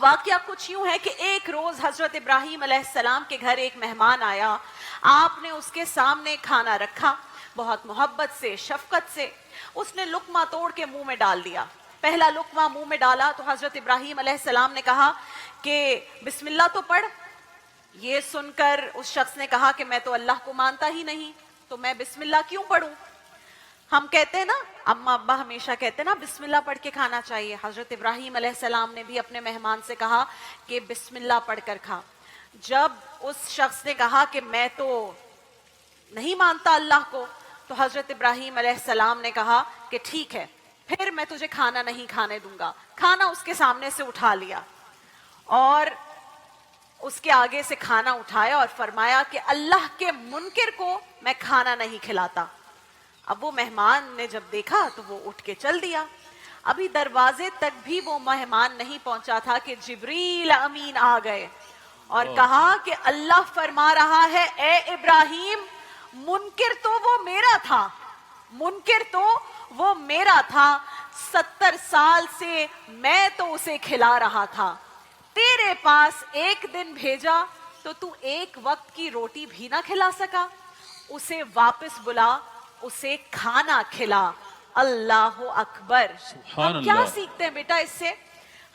واقعہ کچھ یوں ہے کہ ایک روز حضرت ابراہیم علیہ السلام کے گھر ایک مہمان آیا. آپ نے اس کے سامنے کھانا رکھا, بہت محبت سے, شفقت سے. اس نے لقمہ توڑ کے منہ میں ڈال دیا. پہلا لقمہ منہ میں ڈالا تو حضرت ابراہیم علیہ السلام نے کہا کہ بسم اللہ تو پڑھ. یہ سن کر اس شخص نے کہا کہ میں تو اللہ کو مانتا ہی نہیں, تو میں بسم اللہ کیوں پڑھوں؟ ہم کہتے ہیں نا, اماں ابا ہمیشہ کہتے ہیں نا بسم اللہ پڑھ کے کھانا چاہیے. حضرت ابراہیم علیہ السلام نے بھی اپنے مہمان سے کہا کہ بسم اللہ پڑھ کر کھا. جب اس شخص نے کہا کہ میں تو نہیں مانتا اللہ کو, تو حضرت ابراہیم علیہ السلام نے کہا کہ ٹھیک ہے, پھر میں تجھے کھانا نہیں کھانے دوں گا. کھانا اس کے سامنے سے اٹھا لیا اور اس کے آگے سے کھانا اٹھایا اور فرمایا کہ اللہ کے منکر کو میں کھانا نہیں کھلاتا. اب وہ مہمان نے جب دیکھا تو وہ اٹھ کے چل دیا. ابھی دروازے تک بھی وہ مہمان نہیں پہنچا تھا کہ جبریل امین آ گئے اور کہا کہ اللہ فرما رہا ہے اے ابراہیم, منکر تو وہ میرا تھا, منکر تو وہ میرا تھا. 70 سال سے میں تو اسے کھلا رہا تھا. تیرے پاس ایک دن بھیجا تو تو ایک وقت کی روٹی بھی نہ کھلا سکا. اسے واپس بلا, اسے کھانا کھلا. اللہ اکبر. ہم کیا سیکھتے ہیں بیٹا اس سے؟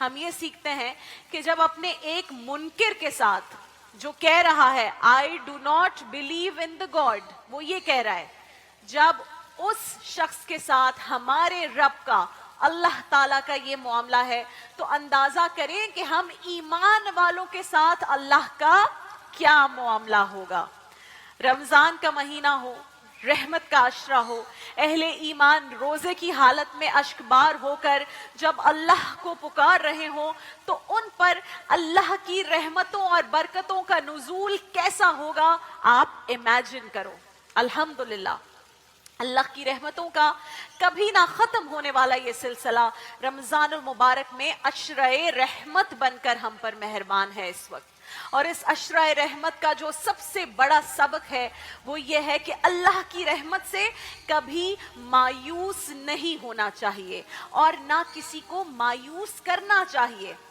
ہم یہ سیکھتے ہیں کہ جب اپنے ایک منکر کے ساتھ جو کہہ رہا ہے I do not believe in the God, وہ یہ کہہ رہا ہے, جب اس شخص کے ساتھ ہمارے رب کا, اللہ تعالیٰ کا یہ معاملہ ہے, تو اندازہ کریں کہ ہم ایمان والوں کے ساتھ اللہ کا کیا معاملہ ہوگا. رمضان کا مہینہ ہو, رحمت کا عشرہ ہو, اہل ایمان روزے کی حالت میں اشکبار ہو کر جب اللہ کو پکار رہے ہوں, تو ان پر اللہ کی رحمتوں اور برکتوں کا نزول کیسا ہوگا آپ امیجن کرو. الحمدللہ اللہ کی رحمتوں کا کبھی نہ ختم ہونے والا یہ سلسلہ رمضان المبارک میں عشرہ رحمت بن کر ہم پر مہربان ہے اس وقت. اور اس عشرہ رحمت کا جو سب سے بڑا سبق ہے وہ یہ ہے کہ اللہ کی رحمت سے کبھی مایوس نہیں ہونا چاہیے اور نہ کسی کو مایوس کرنا چاہیے.